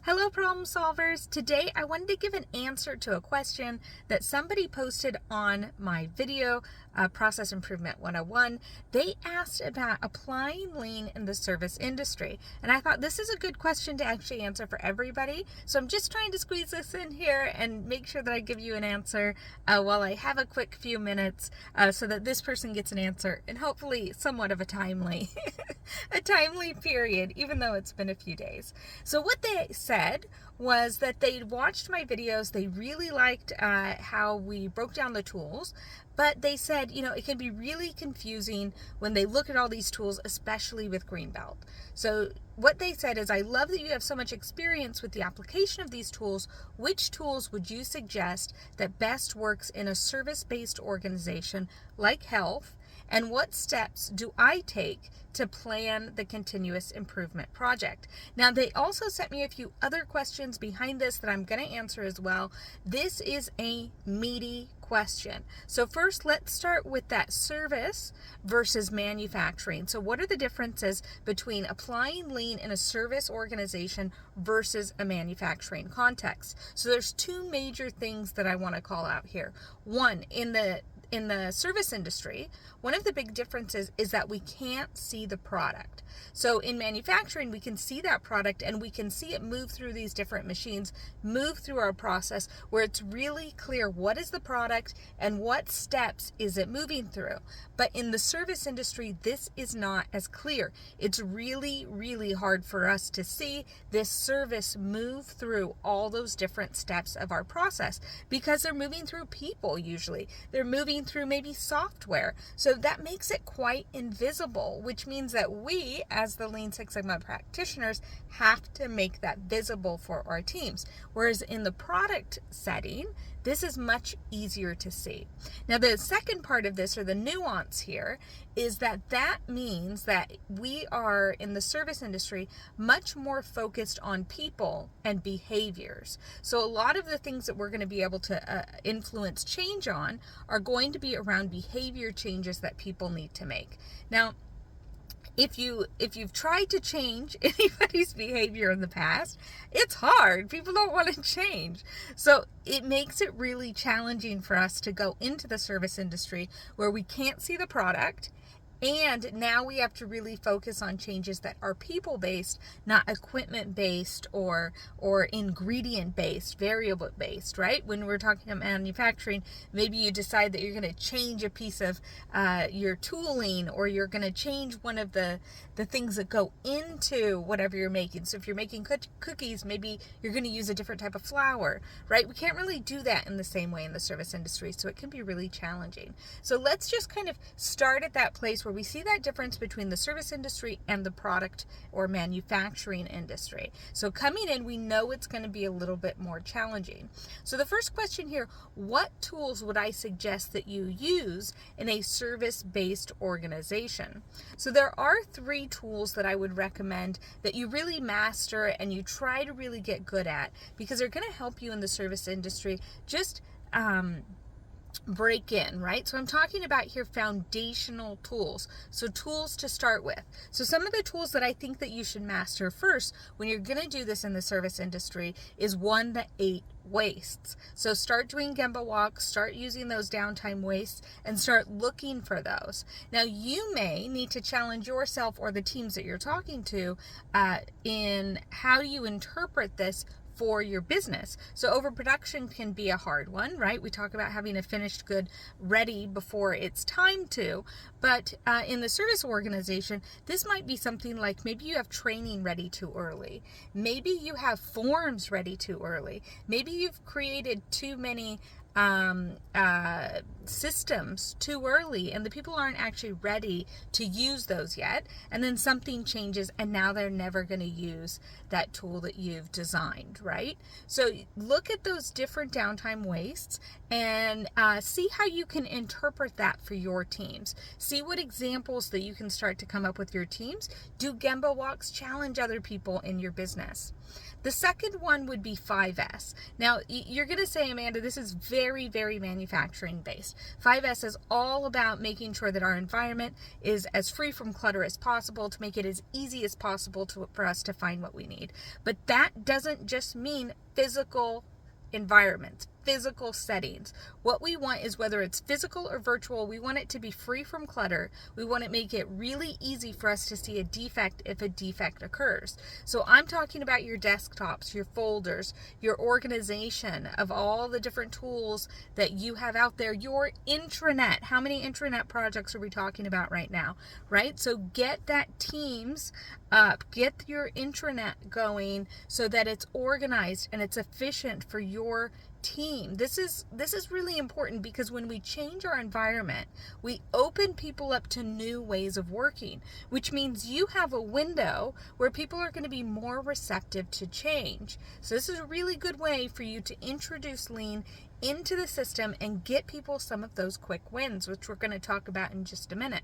Hello, problem solvers. Today I wanted to give an answer to a question that somebody posted on my video, Process Improvement 101. They asked about applying lean in the service industry. And I thought this is a good question to actually answer for everybody. So I'm just trying to squeeze this in here and make sure that I give you an answer while I have a quick few minutes so that this person gets an answer and hopefully somewhat of a timely, a timely period, even though it's been a few days. So what they said was that they watched my videos. They really liked how we broke down the tools, but they said, it can be really confusing when they look at all these tools, especially with Greenbelt. So what they said is, I love that you have so much experience with the application of these tools. Which tools would you suggest that best works in a service-based organization like health? And what steps do I take to plan the continuous improvement project? Now, they also sent me a few other questions behind this that I'm going to answer as well. This is a meaty question. So first, let's start with that service versus manufacturing. So what are the differences between applying lean in a service organization versus a manufacturing context? So there's two major things that I want to call out here. One, in the service industry, one of the big differences is that we can't see the product. So in manufacturing, we can see that product and we can see it move through these different machines, move through our process where it's really clear what is the product and what steps is it moving through. But in the service industry, this is not as clear. It's really, really hard for us to see this service move through all those different steps of our process because they're moving through people usually. They're moving through maybe software. So that makes it quite invisible, which means that we, as the Lean Six Sigma practitioners, have to make that visible for our teams. Whereas in the product setting, this is much easier to see. Now, the second part of this, or the nuance here, is that means that we are in the service industry much more focused on people and behaviors. So a lot of the things that we're going to be able to influence change on are going to be around behavior changes that people need to make. Now, if you've tried to change anybody's behavior in the past, it's hard. People don't want to change. So it makes it really challenging for us to go into the service industry where we can't see the product. And now we have to really focus on changes that are people-based, not equipment-based or ingredient-based, variable-based, right? When we're talking about manufacturing, maybe you decide that you're going to change a piece of your tooling, or you're going to change one of the things that go into whatever you're making. So if you're making cookies, maybe you're going to use a different type of flour, right? We can't really do that in the same way in the service industry, so it can be really challenging. So let's just kind of start at that place where we see that difference between the service industry and the product or manufacturing industry. So coming in, we know it's going to be a little bit more challenging. So the first question here, what tools would I suggest that you use in a service-based organization? So there are 3 tools that I would recommend that you really master and you try to really get good at, because they're going to help you in the service industry just break in, right? So I'm talking about here foundational tools. So tools to start with. So some of the tools that I think that you should master first when you're going to do this in the service industry is 1, the 8 wastes. So start doing Gemba walks, start using those downtime wastes, and start looking for those. Now, you may need to challenge yourself or the teams that you're talking to in how do you interpret this for your business. So overproduction can be a hard one, right? We talk about having a finished good ready before it's time to, but in the service organization, this might be something like maybe you have training ready too early. Maybe you have forms ready too early. Maybe you've created too many systems too early and the people aren't actually ready to use those yet, and then something changes and now they're never going to use that tool that you've designed, right? So look at those different downtime wastes and see how you can interpret that for your teams. See what examples that you can start to come up with your teams. Do Gemba walks, challenge other people in your business. The second one would be 5S. Now, you're going to say, Amanda, this is very, very manufacturing based. 5S is all about making sure that our environment is as free from clutter as possible to make it as easy as possible for us to find what we need. But that doesn't just mean physical environments, physical settings. What we want is, whether it's physical or virtual, we want it to be free from clutter. We want to make it really easy for us to see a defect if a defect occurs. So I'm talking about your desktops, your folders, your organization of all the different tools that you have out there, your intranet. How many intranet projects are we talking about right now, right? So get that Teams up, get your intranet going so that it's organized and it's efficient for your team. This is really important, because when we change our environment, we open people up to new ways of working, which means you have a window where people are going to be more receptive to change. So this is a really good way for you to introduce lean into the system and get people some of those quick wins, which we're going to talk about in just a minute.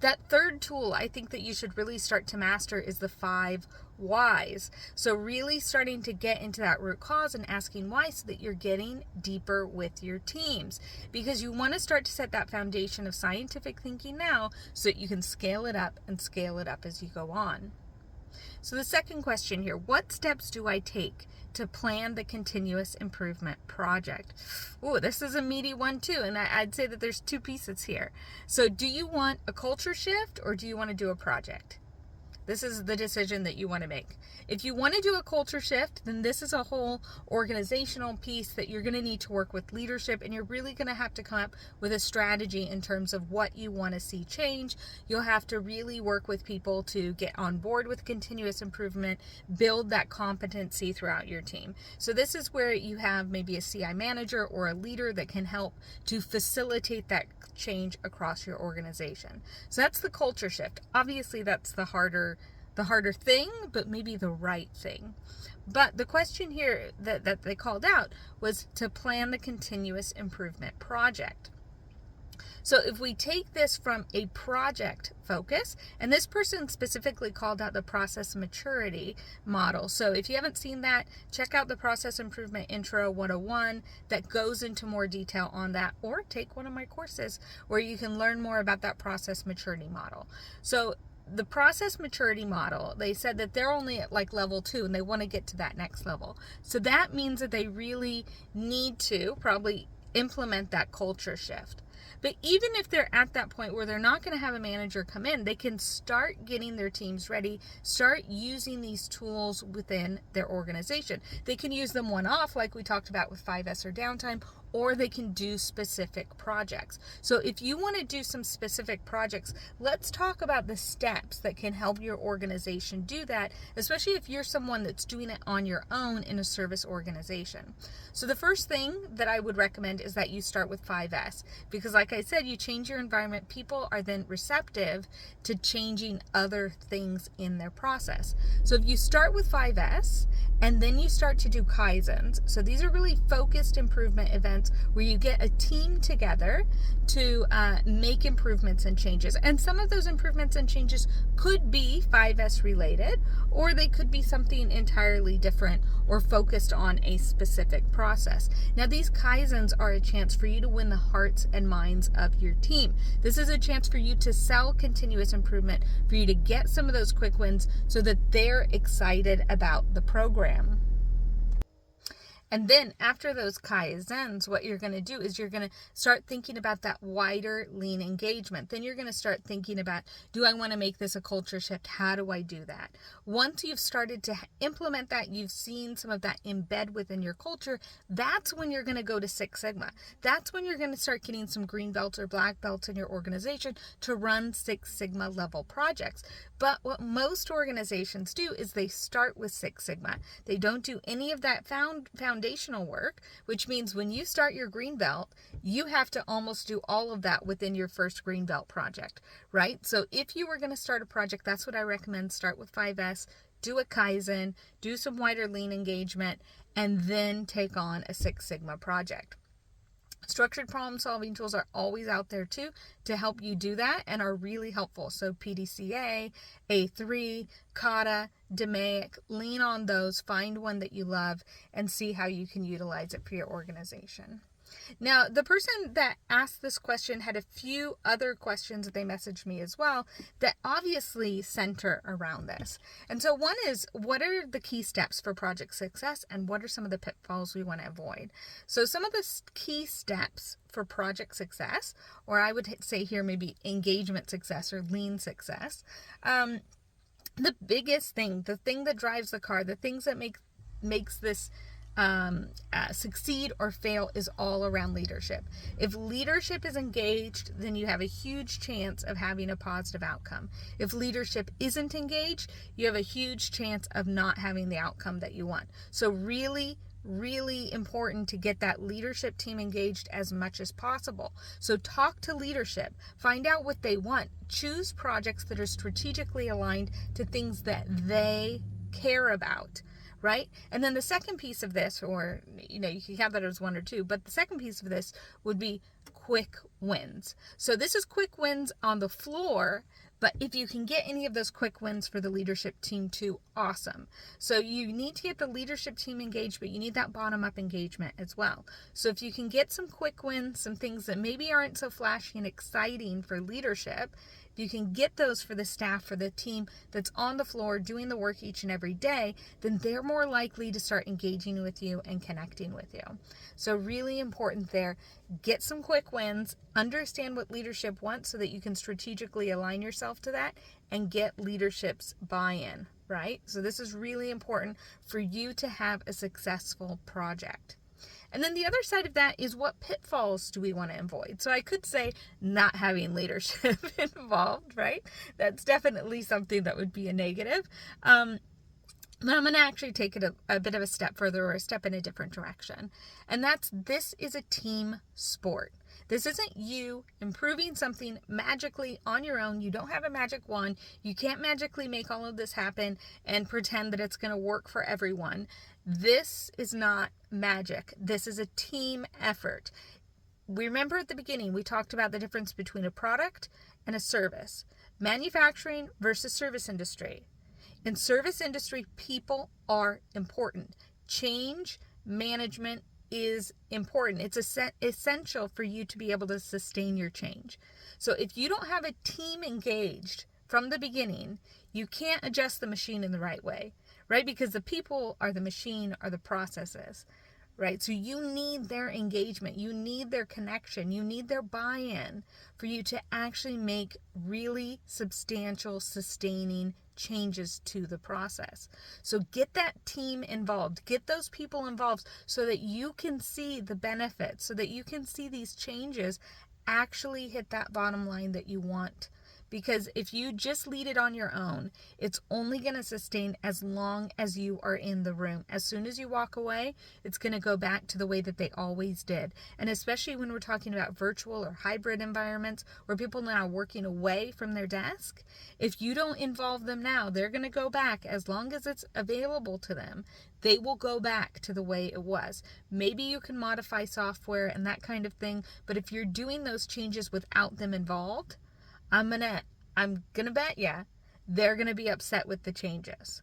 That third tool I think that you should really start to master is the 5 whys. So really starting to get into that root cause and asking why, so that you're getting deeper with your teams, because you want to start to set that foundation of scientific thinking now so that you can scale it up and scale it up as you go on. So the second question here, what steps do I take to plan the continuous improvement project? Oh, this is a meaty one too, and I'd say that there's 2 pieces here. So do you want a culture shift, or do you want to do a project? This is the decision that you want to make. If you want to do a culture shift, then this is a whole organizational piece that you're going to need to work with leadership, and you're really going to have to come up with a strategy in terms of what you want to see change. You'll have to really work with people to get on board with continuous improvement, build that competency throughout your team. So this is where you have maybe a CI manager or a leader that can help to facilitate that change across your organization. So that's the culture shift. Obviously, that's the harder thing, but maybe the right thing. But the question here that they called out was to plan the continuous improvement project. So if we take this from a project focus, and this person specifically called out the process maturity model. So if you haven't seen that, check out the Process Improvement Intro 101 that goes into more detail on that, or take one of my courses where you can learn more about that process maturity model. So the process maturity model, they said that they're only at like level 2 and they want to get to that next level. So that means that they really need to probably implement that culture shift. But even if they're at that point where they're not going to have a manager come in, they can start getting their teams ready, start using these tools within their organization. They can use them one-off, like we talked about with 5S or downtime, or they can do specific projects. So if you want to do some specific projects, let's talk about the steps that can help your organization do that, especially if you're someone that's doing it on your own in a service organization. So the first thing that I would recommend is that you start with 5S, because like I said, you change your environment, people are then receptive to changing other things in their process. So if you start with 5S and then you start to do Kaizens, so these are really focused improvement events where you get a team together to make improvements and changes. And some of those improvements and changes could be 5S related, or they could be something entirely different or focused on a specific process. Now, these Kaizens are a chance for you to win the hearts and minds of your team. This is a chance for you to sell continuous improvement, for you to get some of those quick wins so that they're excited about the program. And then after those Kaizens, what you're going to do is you're going to start thinking about that wider lean engagement. Then you're going to start thinking about, do I want to make this a culture shift? How do I do that? Once you've started to implement that, you've seen some of that embed within your culture, that's when you're going to go to Six Sigma. That's when you're going to start getting some green belts or black belts in your organization to run Six Sigma level projects. But what most organizations do is they start with Six Sigma. They don't do any of that foundational work, which means when you start your green belt, you have to almost do all of that within your first green belt project, right? So if you were going to start a project, that's what I recommend. Start with 5S, do a Kaizen, do some wider lean engagement, and then take on a Six Sigma project. Structured problem solving tools are always out there too to help you do that and are really helpful. So PDCA, A3, Kata, DMAIC, lean on those, find one that you love, and see how you can utilize it for your organization. Now, the person that asked this question had a few other questions that they messaged me as well that obviously center around this. And so one is, what are the key steps for project success, and what are some of the pitfalls we want to avoid? So some of the key steps for project success, or I would say here maybe engagement success or lean success, the biggest thing, the thing that drives the car, the things that makes this succeed or fail is all around leadership. If leadership is engaged, then you have a huge chance of having a positive outcome. If leadership isn't engaged, you have a huge chance of not having the outcome that you want. So really important to get that leadership team engaged as much as possible. So talk to leadership, find out what they want, choose projects that are strategically aligned to things that they care about. Right? And then the second piece of this, or, you can have that as one or two, but the second piece of this would be quick wins. So this is quick wins on the floor, but if you can get any of those quick wins for the leadership team too, awesome. So you need to get the leadership team engaged, but you need that bottom-up engagement as well. So if you can get some quick wins, some things that maybe aren't so flashy and exciting for leadership, if you can get those for the staff, for the team that's on the floor doing the work each and every day, then they're more likely to start engaging with you and connecting with you. So really important there. Get some quick wins, understand what leadership wants so that you can strategically align yourself to that and get leadership's buy-in, right? So this is really important for you to have a successful project. And then the other side of that is, what pitfalls do we want to avoid? So I could say not having leadership involved, right? That's definitely something that would be a negative. But I'm going to actually take it a bit of a step further, or a step in a different direction. And this is a team sport. This isn't you improving something magically on your own. You don't have a magic wand. You can't magically make all of this happen and pretend that it's going to work for everyone. This is not magic. This is a team effort. We remember at the beginning, we talked about the difference between a product and a service. Manufacturing versus service industry. In service industry, people are important. Change management is important. It's essential for you to be able to sustain your change. So if you don't have a team engaged from the beginning, you can't adjust the machine in the right way, right? Because the people are the machine, are the processes, right? So you need their engagement. You need their connection. You need their buy-in for you to actually make really substantial, sustaining changes to the process. So get that team involved, get those people involved so that you can see the benefits, so that you can see these changes actually hit that bottom line that you want. Because if you just lead it on your own, it's only going to sustain as long as you are in the room. As soon as you walk away, it's going to go back to the way that they always did. And especially when we're talking about virtual or hybrid environments where people are now working away from their desk, if you don't involve them now, they're going to go back. As long as it's available to them, they will go back to the way it was. Maybe you can modify software and that kind of thing, but if you're doing those changes without them involved, I'm gonna bet ya they're gonna be upset with the changes.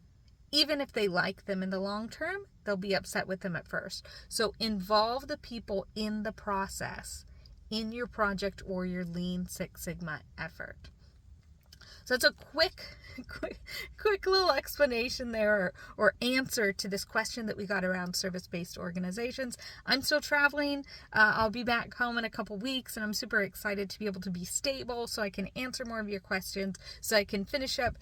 Even if they like them in the long term, they'll be upset with them at first. So involve the people in the process, in your project or your Lean Six Sigma effort. So it's a quick little explanation there, or answer to this question that we got around service-based organizations. I'm still traveling. I'll be back home in a couple weeks, and I'm super excited to be able to be stable so I can answer more of your questions, so I can finish up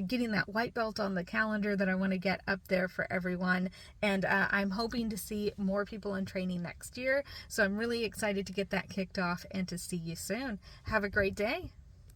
getting that white belt on the calendar that I want to get up there for everyone. And I'm hoping to see more people in training next year. So I'm really excited to get that kicked off and to see you soon. Have a great day.